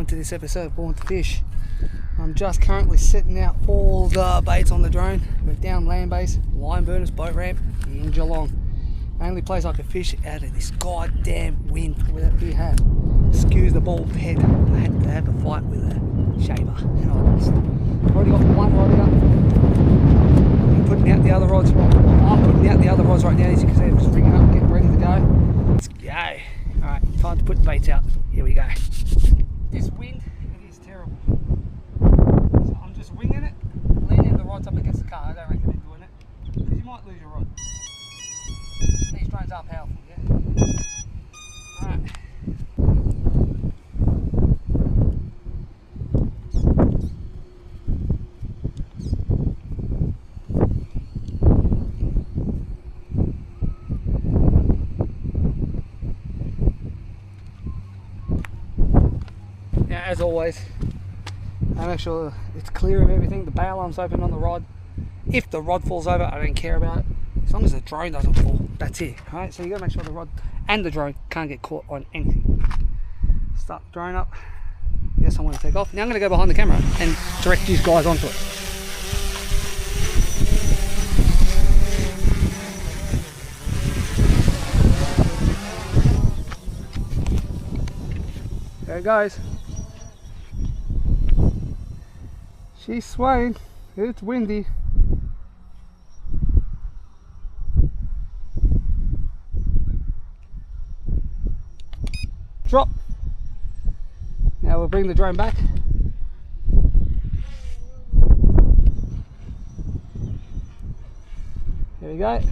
onto this episode of Born to Fish. I'm just currently setting out all the baits on the drone. We're down land base, line burners, boat ramp in Geelong. Only place I could fish out of this goddamn wind that we had. Skews the bald head. I had to have a fight with a shaver. And I lost. Already got one rod out. I'm putting out the other rods. I'm putting out the other rods right now. As you can see, I'm just rigging up, getting ready to go. Let's go. Alright, time to put the baits out. Here we go. This wind, it is terrible. So I'm just winging it, leaning the rods up against the car. I don't recommend doing it, because you might lose your rod. These drones are powerful, yeah? Alright. Now, as always, I make sure it's clear of everything. The bail arm's open on the rod. If the rod falls over, I don't care about it. As long as the drone doesn't fall, that's it. Alright, so you gotta make sure the rod and the drone can't get caught on anything. Start the drone up. Yes, I want to take off. Now I'm gonna go behind the camera and direct these guys onto it. There it goes. She's swaying. It's windy. Drop. Now we'll bring the drone back. There we go.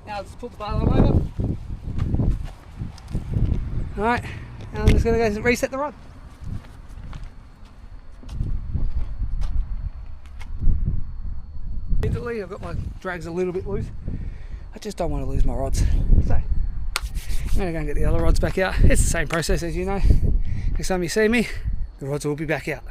Now let's put the bail arm over. Alright, and I'm just going to go reset the rod. Immediately, I've got my drags a little bit loose. I just don't want to lose my rods. So, I'm going to go and get the other rods back out. It's the same process as you know. Next time you see me, the rods will be back out.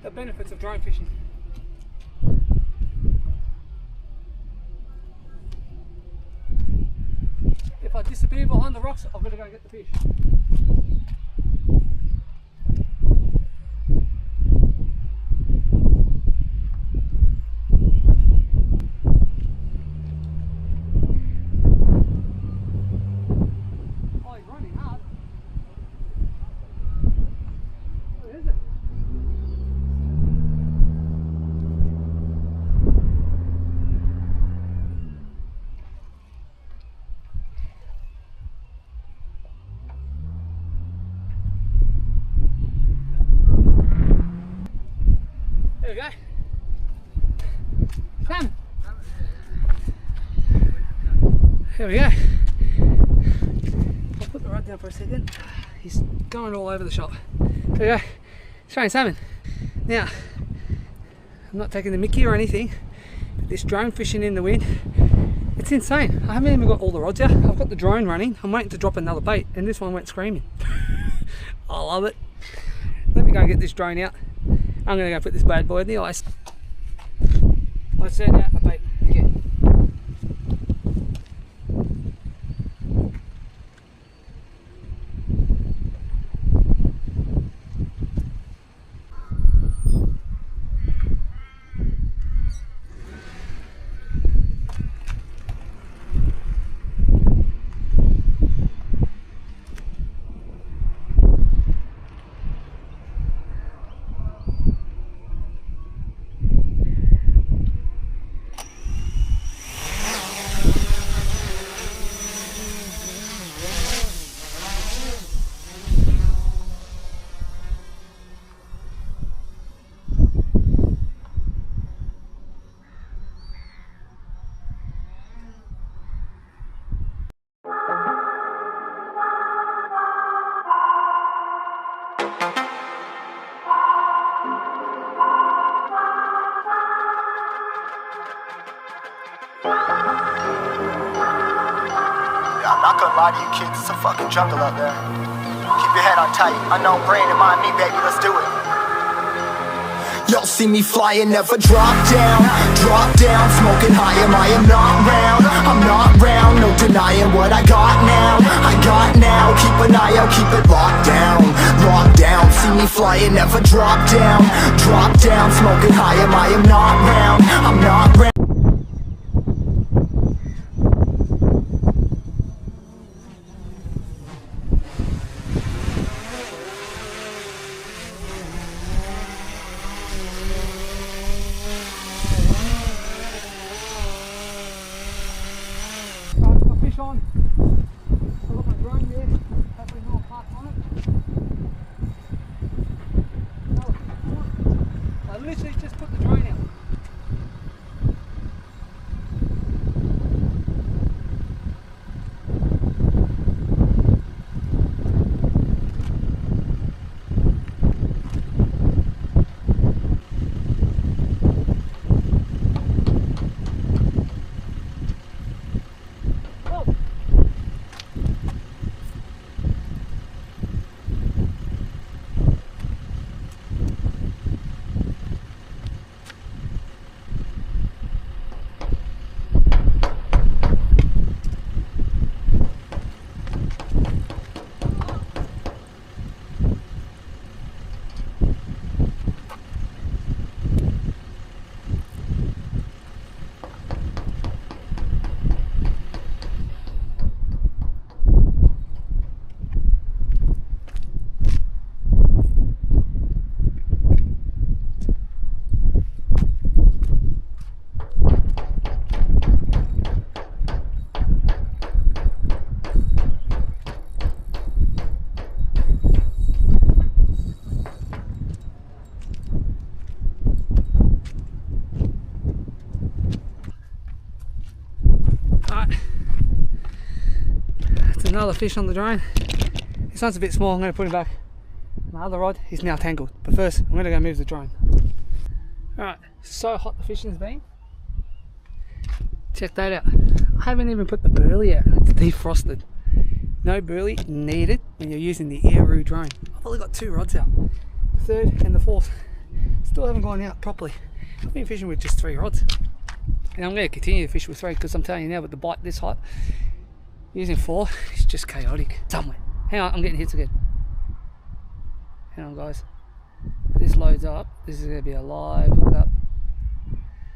The benefits of drone fishing. If I disappear behind the rocks, I've got to go and get the fish. Oh, he's running hard. Where is it? There we go. Salmon. There we go. I'll put the rod down for a second. He's going all over the shop. There we go. Australian salmon. Now, I'm not taking the mickey or anything, but this drone fishing in the wind, it's insane. I haven't even got all the rods out. I've got the drone running. I'm waiting to drop another bait, and this one went screaming. I love it. Let me go and get this drone out. I'm going to go put this bad boy in the ice. Let's send out a bait again. not gonna lie to you kids, it's a fucking jungle out there. Keep your head on tight, unknown brain and mind me, baby, let's do it. Y'all see me flying, never drop down, smoking high, I am not round, I'm not round, no denying what I got now, keep an eye out, keep it locked down, see me flying, never drop down, smoking high, I am not round, I'm not round. On. I've got my drone there, hopefully no parked on it. I literally just put the drone out. Another fish on the drone. This one's a bit small, I'm going to put him back. My other rod is now tangled, but first I'm going to go move the drone. Alright, so hot the fishing's been. Check that out. I haven't even put the burley out, it's defrosted. No burley needed when you're using the AerOO Drone. I've only got 2 rods out, the third and the fourth. Still haven't gone out properly. I've been fishing with just 3 rods. And I'm going to continue to fish with 3 because I'm telling you now, with the bite this hot, using 4 is just chaotic. Somewhere. Hang on, I'm getting hits again. Hang on guys. If this loads up, this is going to be a live hookup.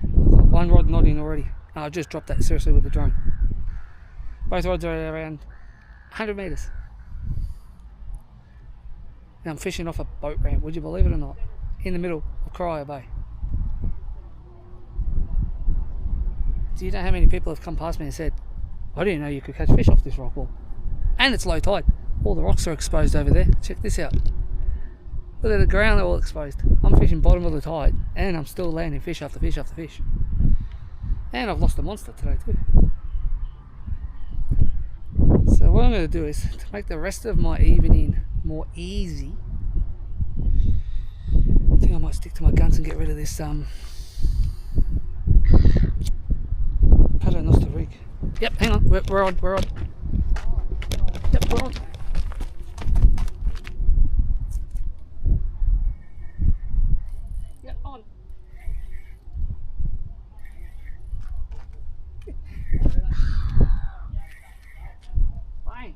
I've got 1 rod nodding already. And I just dropped that seriously with the drone. Both rods are around 100 meters. And I'm fishing off a boat ramp, would you believe it or not? In the middle of Corio Bay. Do you know how many people have come past me and said, I didn't know you could catch fish off this rock wall. And it's low tide. All the rocks are exposed over there. Check this out. Look at the ground, they're all exposed. I'm fishing bottom of the tide and I'm still landing fish after fish after fish. And I've lost a monster today too. So what I'm going to do is, to make the rest of my evening more easy, I think I might stick to my guns and get rid of this paternoster rig. Yep, hang on, we're on. Yep, we're on. Yep, on. Fine.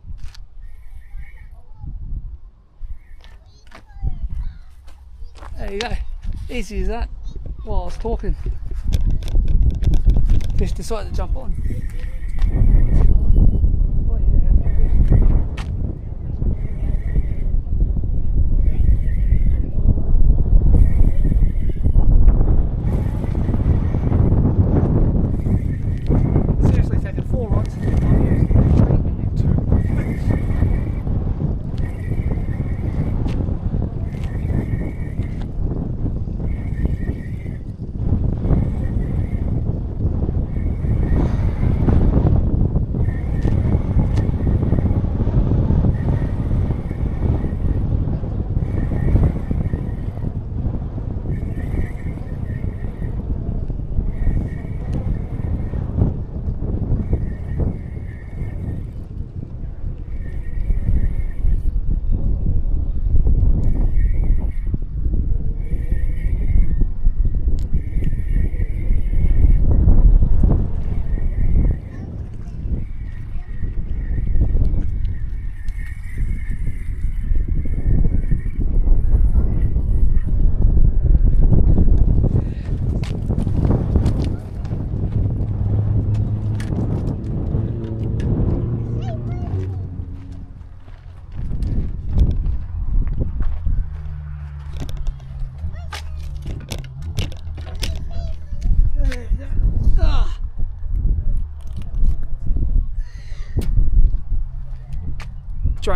There you go. Easy as that. While I was talking, fish decided to jump on. Seriously taking 4 rods. I'm using 3 and 2.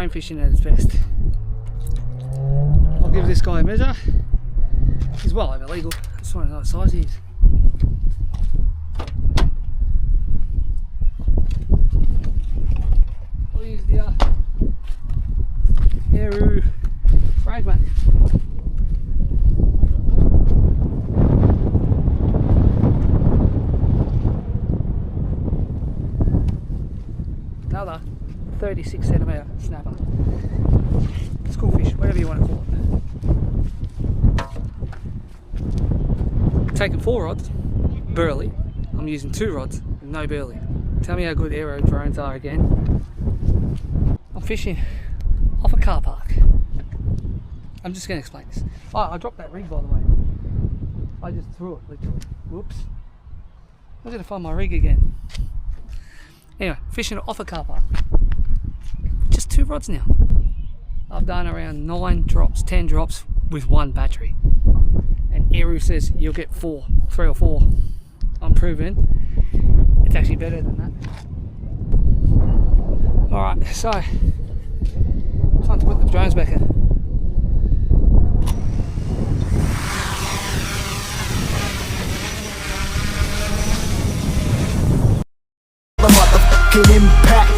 drone fishing at its best. I'll give this guy a measure. He's well over legal. I just want to know what size he is. I'll use the AerOO fragment. Another 36cm snapper. School fish, whatever you want to call it. Taking 4 rods, burley. I'm using 2 rods, no burley. Tell me how good AerOO drones are again. I'm fishing off a car park. I'm just going to explain this. Oh, I dropped that rig by the way. I just threw it literally. Whoops. I'm going to find my rig again. Anyway, fishing off a car park. Just 2 rods now. I've done around 9 drops, 10 drops with 1 battery. And AerOO says you'll get 3 or 4. I'm proving it's actually better than that. Alright, so time to put the drones back in. The motherfucking impact.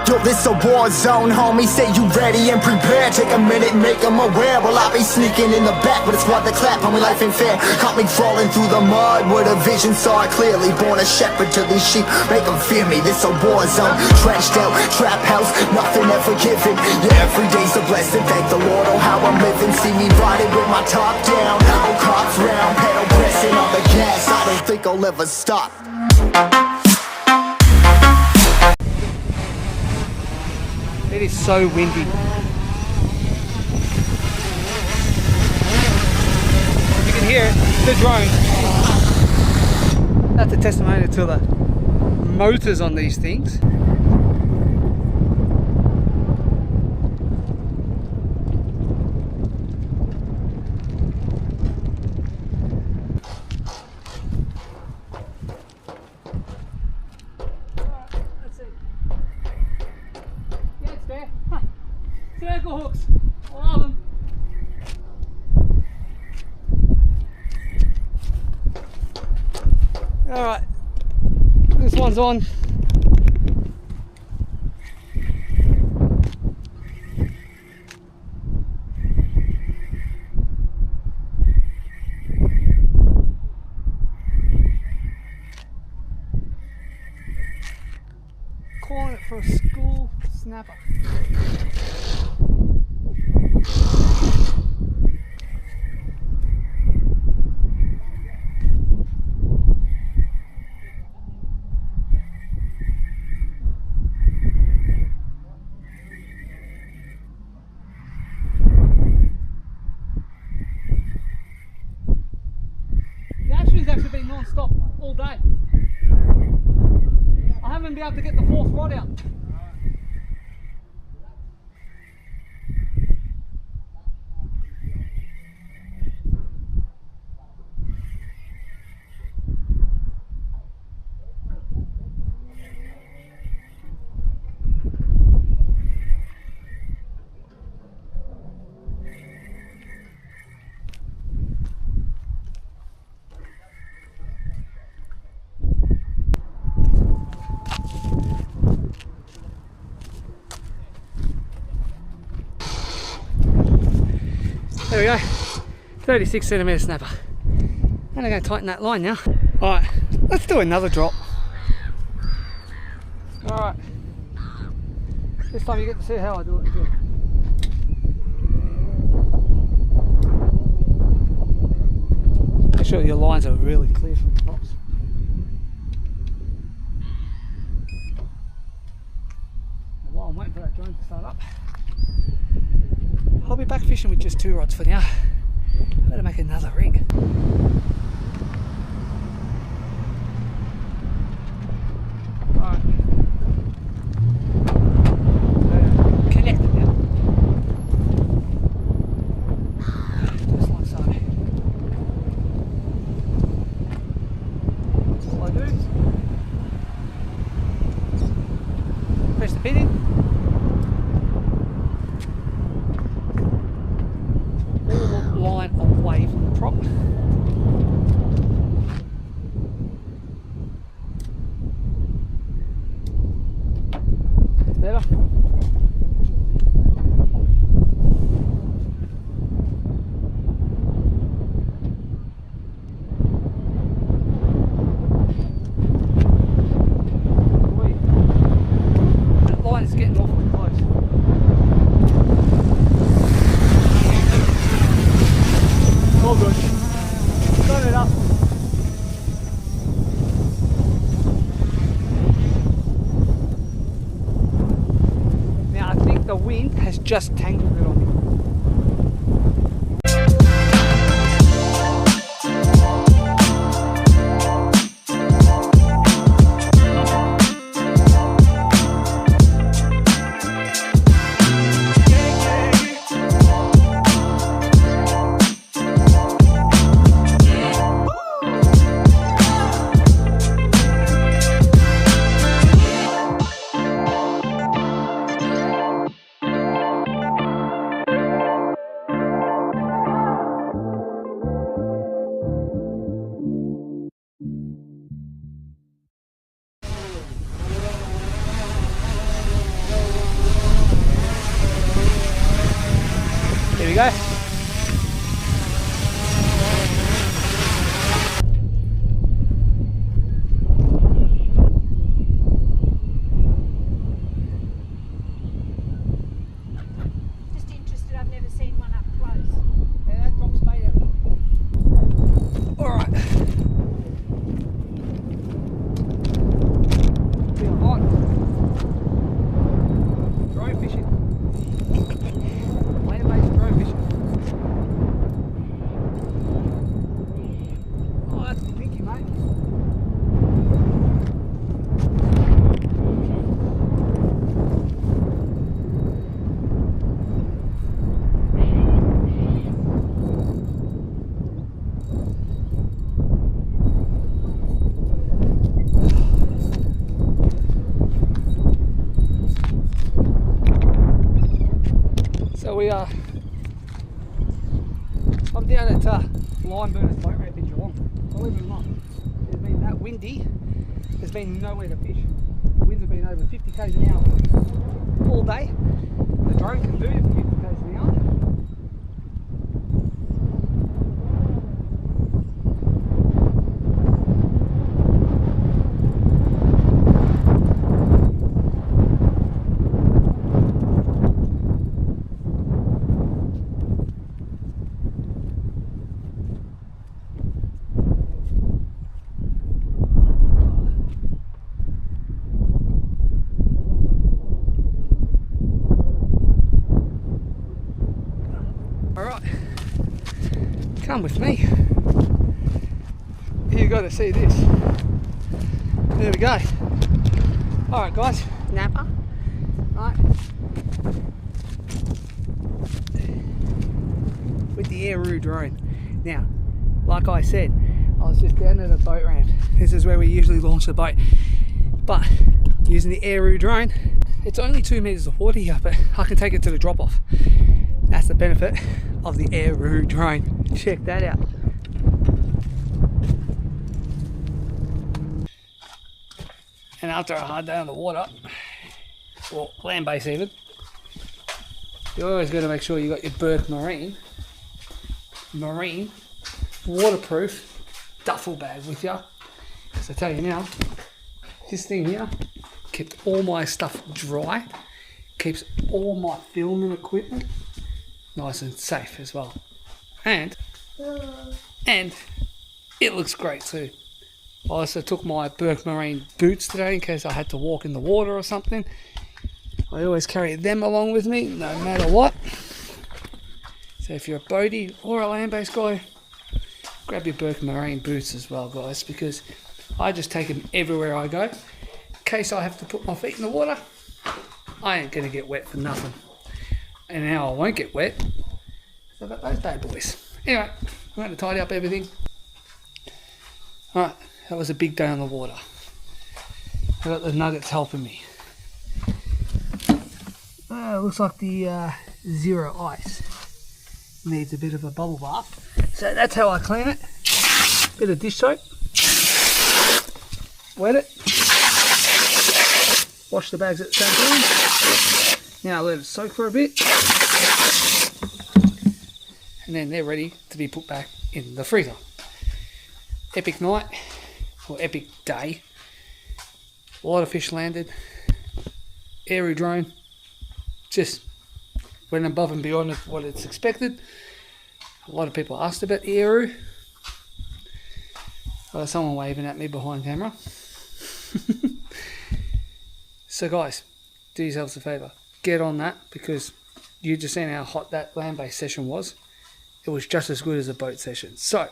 Yo, this a war zone, homie. Say you ready and prepared. Take a minute, make them aware. Well, I be sneaking in the back, but it's what the clap. Homie, life ain't fair. Caught me crawling through the mud with a vision, saw it clearly. Born a shepherd to these sheep, make them fear me. This a war zone, trashed out, trap house, nothing ever given. Yeah, every day's a blessing. Thank the Lord, oh how I'm living. See me riding with my top down, oh cops round, pedal pressing on the gas. I don't think I'll ever stop. It is so windy. You can hear it, the drone. That's a testimony to the motors on these things. Circle hooks, I love them. Alright, this one's on. Calling it for a school snapper. It's actually been non-stop all day. I haven't been able to get the 4th rod out. There we go, 36cm snapper. And I'm going to tighten that line now. Alright, let's do another drop. Alright, this time you get to see how I do it again. Make sure your lines are really clear from the tops. And while I'm waiting for that drone to start up, I'll be back fishing with just 2 rods for now. I better make another rig. Alright. Connected now. just tangled it on me. Here we go. Just interested, I've never seen one up close. Yeah, that drops bait out. Alright. Feel hot. Drone fishing. Land-based drone fishing. Oh, that's pinky, mate. So we are, I'm down at Line Burners boat ramp in Geelong. Believe it or not, it's been that windy, there's been nowhere to fish. The winds have been over 50 k's an hour all day. The drone can do it for 50 k's an hour. Alright, come with me. You got to see this. There we go. Alright guys, Napa. Right. With the AerOO drone. Now, like I said, I was just down at a boat ramp. This is where we usually launch the boat. But using the AerOO drone, it's only 2 meters of water here, but I can take it to the drop off. That's the benefit of the AerOO drone. Check that out. And after a hard day on the water, or land base even, you always got to make sure you got your Burke Marine waterproof duffel bag with you. Because I tell you now, this thing here keeps all my stuff dry, keeps all my filming equipment nice and safe as well, and it looks great too. I also took my Burke Marine boots today in case I had to walk in the water or something. I always carry them along with me no matter what. So if you're a boatie or a land-based guy, grab your Burke Marine boots as well, guys, because I just take them everywhere I go. In case I have to put my feet in the water, I ain't gonna get wet for nothing. And now I won't get wet, so I've got those bad boys. Anyway, I'm going to tidy up everything. Alright, that was a big day on the water. I got the nuggets helping me. Looks like the zero ice needs a bit of a bubble bath. So that's how I clean it. Bit of dish soap. Wet it. Wash the bags at the same time. Now let it soak for a bit, and then they're ready to be put back in the freezer. Epic night, or epic day. A lot of fish landed. AerOO drone just went above and beyond what it's expected. A lot of people asked about the AerOO. Someone waving at me behind camera. So guys, do yourselves a favour. Get on that, because you just seen how hot that land-based session was. It was just as good as a boat session. So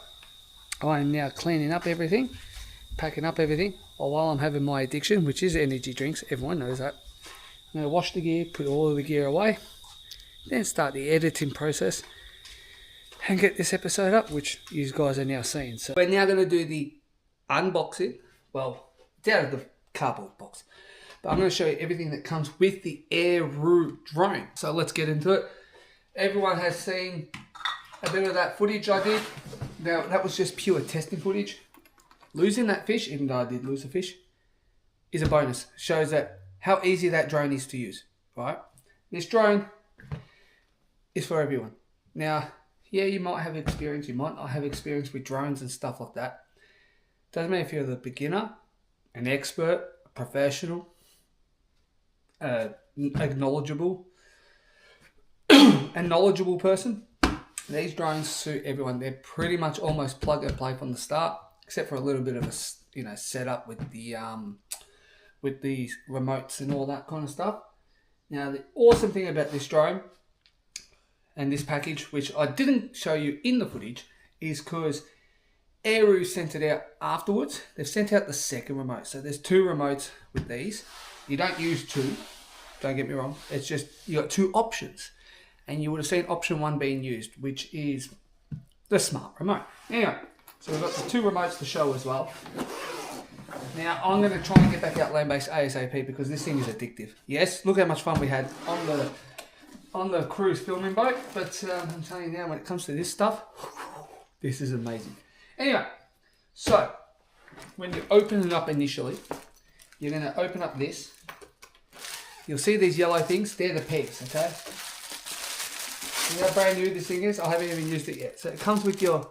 I am now cleaning up everything, packing up everything, while I'm having my addiction, which is energy drinks. Everyone knows that. I'm going to wash the gear, put all of the gear away, then start the editing process and get this episode up, which you guys are now seeing. So we're now going to do the unboxing. Well, it's out of the cardboard box, but I'm going to show you everything that comes with the AerOO Drone. So let's get into it. Everyone has seen a bit of that footage I did. Now, that was just pure testing footage. Losing that fish, even though I did lose a fish, is a bonus. Shows that how easy that drone is to use, right? This drone is for everyone. Now, yeah, you might have experience, you might not have experience with drones and stuff like that. Doesn't matter if you're the beginner, an expert, a professional, a knowledgeable person. These drones suit everyone. They're pretty much almost plug and play from the start, except for a little bit of a setup with the remotes and all that kind of stuff. Now, the awesome thing about this drone and this package, which I didn't show you in the footage, is because AerOO sent it out afterwards. They've sent out the second remote. So there's 2 remotes with these. You don't use 2, don't get me wrong. It's just you got 2 options. And you would have seen option 1 being used, which is the smart remote. Anyway, so we've got the 2 remotes to show as well. Now, I'm going to try and get back out land-based ASAP because this thing is addictive. Yes, look how much fun we had on the cruise filming boat, but I'm telling you now, when it comes to this stuff, this is amazing. Anyway, so when you open it up initially, you're going to open up this. You'll see these yellow things. They're the pegs, okay? You know how brand new this thing is? I haven't even used it yet. So it comes with your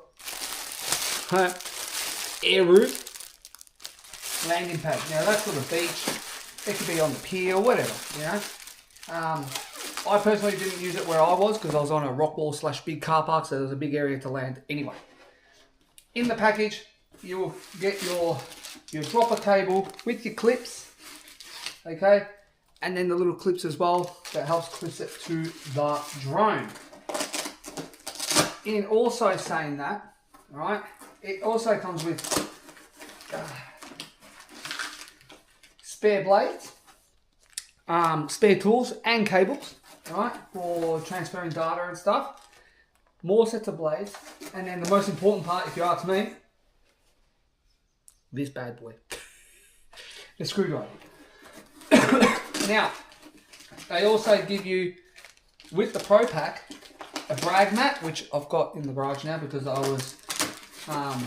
AerOO landing pad. Now that's for the beach. It could be on the pier or whatever, you know. I personally didn't use it where I was because I was on a rock wall / big car park, so there was a big area to land anyway. In the package, you will get your dropper cable with your clips, okay, and then the little clips as well that helps clip it to the drone. In also saying that, all right, it also comes with spare blades, spare tools and cables, all right, for transferring data and stuff. More sets of blades, and then the most important part, if you ask me, this bad boy, the screwdriver. Now, they also give you, with the Pro Pack, a brag mat, which I've got in the garage now because I was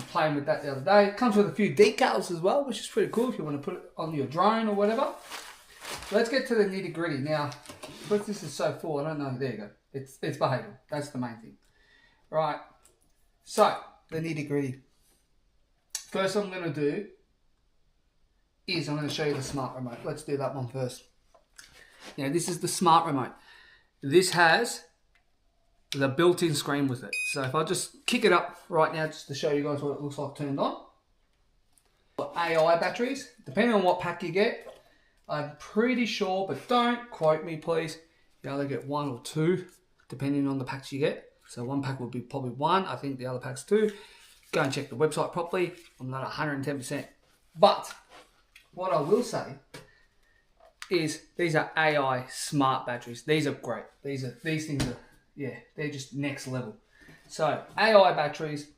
playing with that the other day. It comes with a few decals as well, which is pretty cool if you want to put it on your drone or whatever. So let's get to the nitty gritty. Now, because this is so full, I don't know, there you go. It's behaving, that's the main thing. Right, so the nitty gritty. First I'm going to do is I'm going to show you the smart remote. Let's do that one first. Now this is the smart remote. This has the built-in screen with it. So if I just kick it up right now just to show you guys what it looks like turned on. AI batteries, depending on what pack you get, I'm pretty sure, but don't quote me please, you either get 1 or 2 depending on the packs you get. So one pack will be probably 1, I think the other pack's 2. Go and check the website properly. I'm not 110%. But what I will say is these are AI smart batteries. These are great. These things are, yeah, they're just next level. So AI batteries.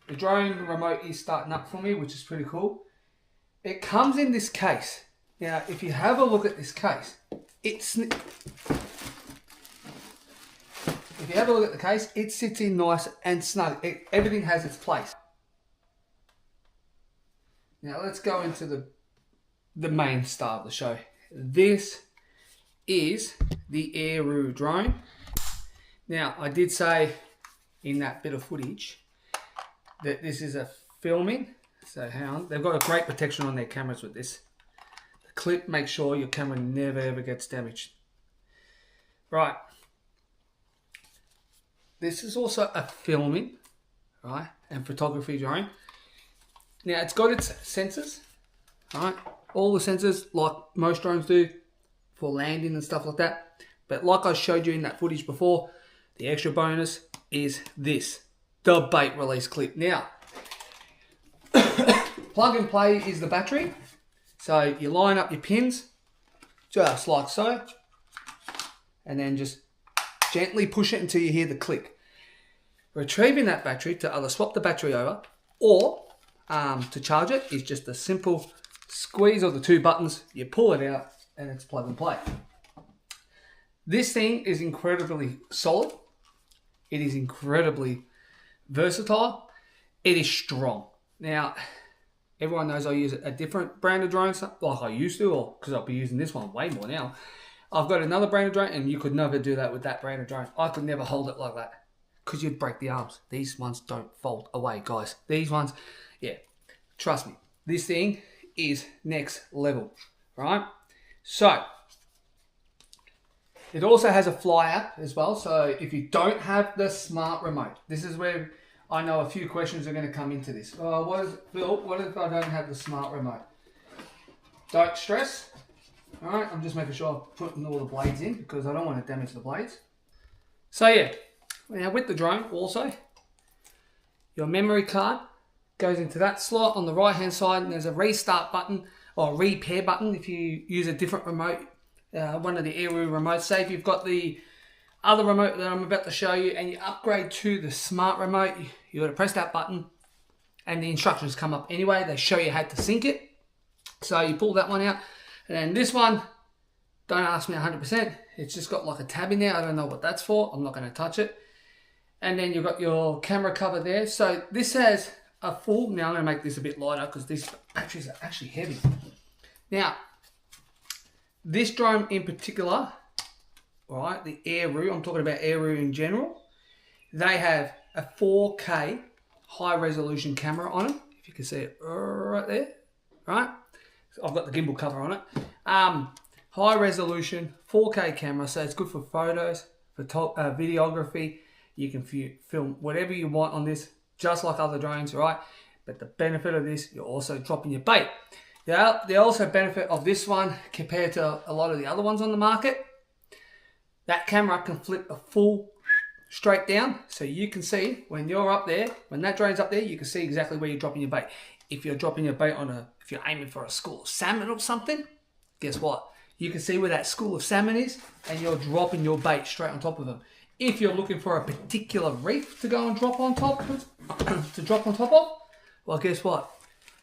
The drone remote is starting up for me, which is pretty cool. It comes in this case. Now, if you have a look at this case, if you have a look at the case, it sits in nice and snug. Everything has its place. Now let's go into the main star of the show. This is the AerOO Drone. Now, I did say in that bit of footage that this is a filming. So hang on. They've got a great protection on their cameras with this. The clip makes sure your camera never ever gets damaged. Right. This is also a filming, right, and photography drone. Now it's got its sensors, right? All the sensors, like most drones do, for landing and stuff like that. But like I showed you in that footage before, the extra bonus is this, the bait release clip. Now, plug and play is the battery. So you line up your pins, just like so, and then just gently push it until you hear the click. Retrieving that battery to either swap the battery over or to charge it is just a simple squeeze of the two buttons, you pull it out, and it's plug and play. This thing is incredibly solid. It is incredibly versatile. It is strong. Now, everyone knows I use a different brand of drones, like I used to, or because I'll be using this one way more now. I've got another brand of drone, and you could never do that with that brand of drone. I could never hold it like that because you'd break the arms. These ones don't fold away, guys. These ones, yeah, trust me, this thing is next level, right? So, it also has a fly app as well. So if you don't have the smart remote, this is where I know a few questions are going to come into this. Phil, what if I don't have the smart remote? Don't stress. All right, I'm just making sure I'm putting all the blades in because I don't want to damage the blades. So yeah, now with the drone also, your memory card goes into that slot on the right hand side, and there's a restart button or repair button if you use a different remote, one of the AerOO remotes. Say if you've got the other remote that I'm about to show you and you upgrade to the smart remote, you got to press that button and the instructions come up anyway. They show you how to sync it. So you pull that one out, and then this one, don't ask me 100%. It's just got like a tab in there. I don't know what that's for. I'm not going to touch it. And then you've got your camera cover there. So this has a full, now I'm going to make this a bit lighter because these batteries are actually heavy. Now, this drone in particular, all right, the AerOO, I'm talking about AerOO in general, they have a 4K high resolution camera on it. If you can see it right there, right? I've got the gimbal cover on it. High resolution 4K camera, so it's good for photos, for videography. You can film whatever you want on this, just like other drones, right? But the benefit of this, you're also dropping your bait. The also benefit of this one compared to a lot of the other ones on the market, that camera can flip a full straight down, so you can see when you're up there, when that drone's up there, you can see exactly where you're dropping your bait. If you're dropping your bait if you're aiming for a school of salmon or something, guess what? You can see where that school of salmon is, and you're dropping your bait straight on top of them. If you're looking for a particular reef to go and drop on top of, well, guess what?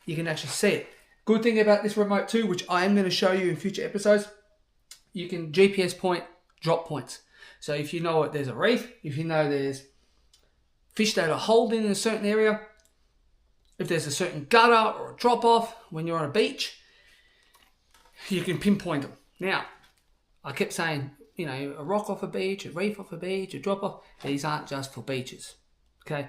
You can actually see it. Good thing about this remote too, which I am going to show you in future episodes, you can GPS point drop points. So if you know there's a reef, if you know there's fish that are holding in a certain area, if there's a certain gutter or a drop off when you're on a beach, you can pinpoint them. Now, I kept saying, you know, a rock off a beach, a reef off a beach, a drop off. These aren't just for beaches, okay?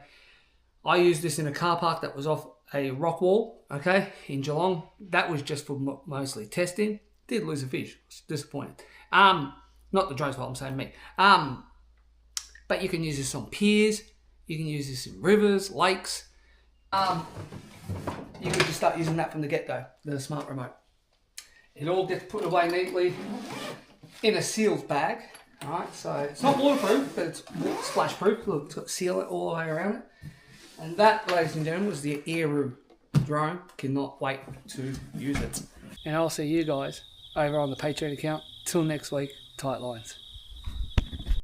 I used this in a car park that was off a rock wall, okay, in Geelong. That was just for mostly testing. Did lose a fish. It's disappointing. Not the drone's fault, I'm saying me. But you can use this on piers. You can use this in rivers, lakes. You can just start using that from the get-go, the smart remote. It all gets put away neatly in a sealed bag. All right, so it's not waterproof, but it's splash proof. Look, it's got sealant all the way around it. And that, ladies and gentlemen, was the AerOO drone. Cannot wait to use it. And I'll see you guys over on the Patreon account. Till next week, tight lines.